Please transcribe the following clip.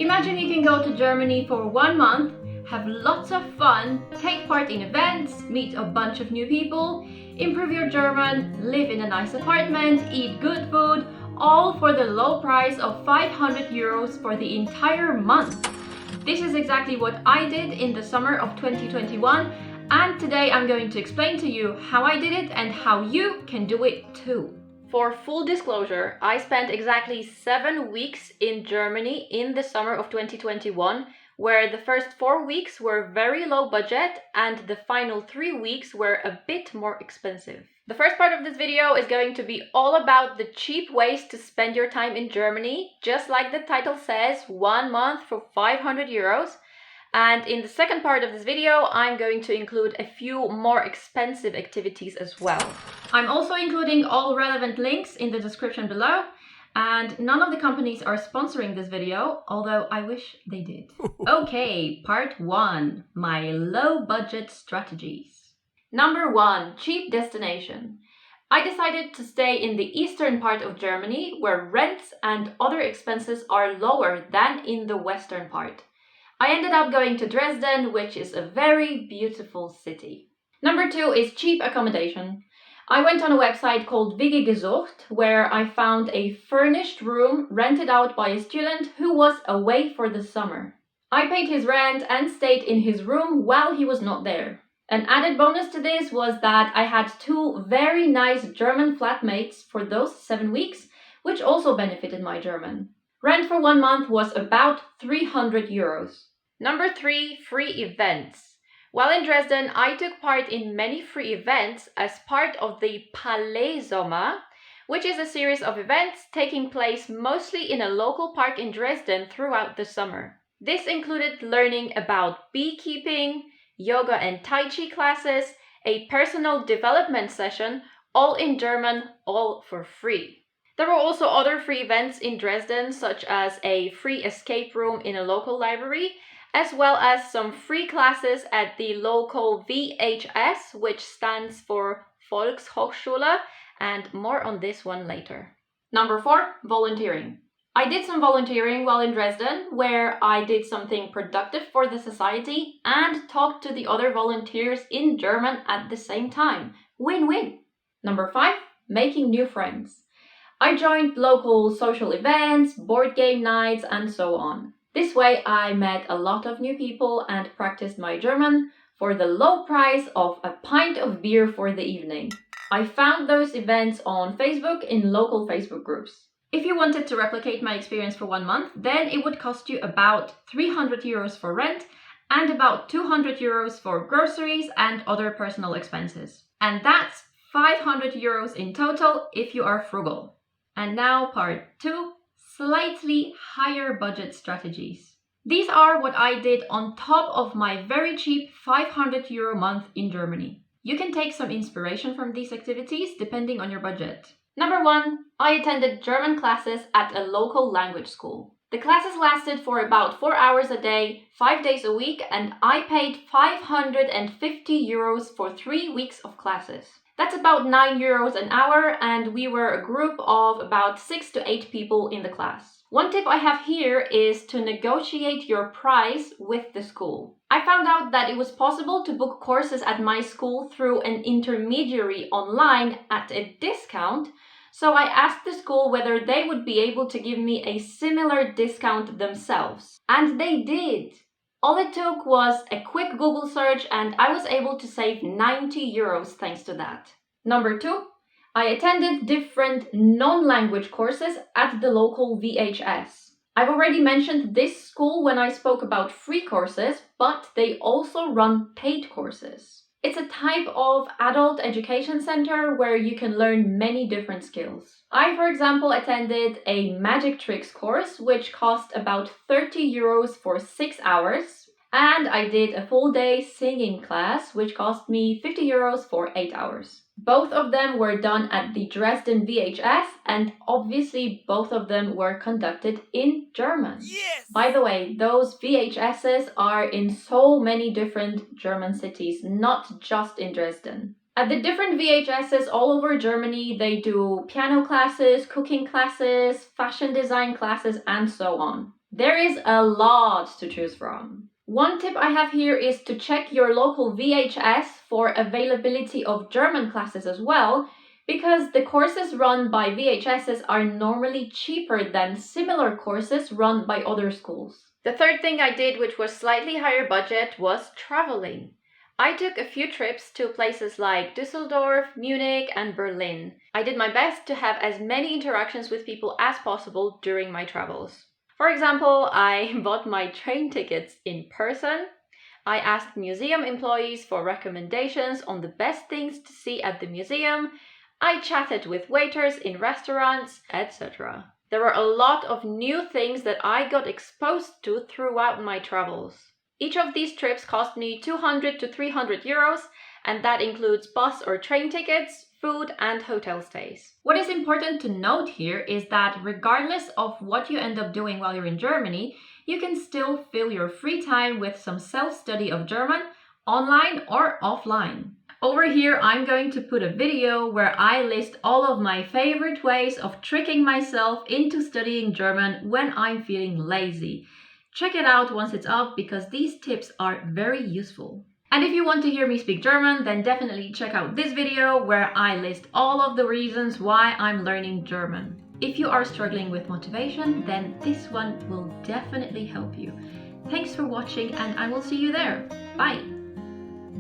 Imagine you can go to Germany for 1 month, have lots of fun, take part in events, meet a bunch of new people, improve your German, live in a nice apartment, eat good food, all for the low price of 500 euros for the entire month. This is exactly what I did in the summer of 2021, and today I'm going to explain to you how I did it and how you can do it too. For full disclosure, I spent exactly 7 weeks in Germany in the summer of 2021, where the first 4 weeks were very low budget and the final 3 weeks were a bit more expensive. The first part of this video is going to be all about the cheap ways to spend your time in Germany, just like the title says, 1 month for 500 euros. And in the second part of this video, I'm going to include a few more expensive activities as well. I'm also including all relevant links in the description below, and none of the companies are sponsoring this video, although I wish they did. Okay, part 1, my low budget strategies. Number 1, cheap destination. I decided to stay in the eastern part of Germany, where rents and other expenses are lower than in the western part. I ended up going to Dresden, which is a very beautiful city. Number 2 is cheap accommodation. I went on a website called WG Gesucht, where I found a furnished room rented out by a student who was away for the summer. I paid his rent and stayed in his room while he was not there. An added bonus to this was that I had 2 very nice German flatmates for those 7 weeks, which also benefited my German. Rent for 1 month was about 300 euros. Number 3, free events. While in Dresden, I took part in many free events as part of the Palais Sommer, which is a series of events taking place mostly in a local park in Dresden throughout the summer. This included learning about beekeeping, yoga and tai chi classes, a personal development session, all in German, all for free. There were also other free events in Dresden, such as a free escape room in a local library, as well as some free classes at the local VHS, which stands for Volkshochschule, and more on this one later. Number 4, volunteering. I did some volunteering while in Dresden, where I did something productive for the society and talked to the other volunteers in German at the same time. Win-win! Number 5, making new friends. I joined local social events, board game nights, and so on. This way I met a lot of new people and practiced my German for the low price of a pint of beer for the evening. I found those events on Facebook in local Facebook groups. If you wanted to replicate my experience for 1 month, then it would cost you about 300 euros for rent and about 200 euros for groceries and other personal expenses. And that's 500 euros in total if you are frugal. And now part 2. Slightly higher budget strategies. These are what I did on top of my very cheap 500 euro month in Germany. You can take some inspiration from these activities depending on your budget. Number 1, I attended German classes at a local language school. The classes lasted for about 4 hours a day, 5 days a week, and I paid 550 euros for 3 weeks of classes. That's about 9 euros an hour, and we were a group of about 6 to 8 people in the class. One tip I have here is to negotiate your price with the school. I found out that it was possible to book courses at my school through an intermediary online at a discount, so I asked the school whether they would be able to give me a similar discount themselves. And they did! All it took was a quick Google search and I was able to save 90 euros thanks to that. Number 2, I attended different non-language courses at the local VHS. I've already mentioned this school when I spoke about free courses, but they also run paid courses. It's a type of adult education center where you can learn many different skills. I, for example, attended a magic tricks course, which cost about 30 euros for 6 hours. And I did a full day singing class, which cost me 50 euros for 8 hours. Both of them were done at the Dresden VHS, and obviously both of them were conducted in German. Yes! By the way, those VHSs are in so many different German cities, not just in Dresden. At the different VHSs all over Germany, they do piano classes, cooking classes, fashion design classes, and so on. There is a lot to choose from. One tip I have here is to check your local VHS for availability of German classes as well, because the courses run by VHSs are normally cheaper than similar courses run by other schools. The third thing I did, which was slightly higher budget, was traveling. I took a few trips to places like Düsseldorf, Munich, and Berlin. I did my best to have as many interactions with people as possible during my travels. For example, I bought my train tickets in person. I asked museum employees for recommendations on the best things to see at the museum. I chatted with waiters in restaurants, etc. There were a lot of new things that I got exposed to throughout my travels. Each of these trips cost me 200 to 300 euros, and that includes bus or train tickets, food, and hotel stays. What is important to note here is that regardless of what you end up doing while you're in Germany, you can still fill your free time with some self-study of German, online or offline. Over here, I'm going to put a video where I list all of my favorite ways of tricking myself into studying German when I'm feeling lazy. Check it out once it's up because these tips are very useful. And if you want to hear me speak German, then definitely check out this video where I list all of the reasons why I'm learning German. If you are struggling with motivation, then this one will definitely help you. Thanks for watching and I will see you there. Bye!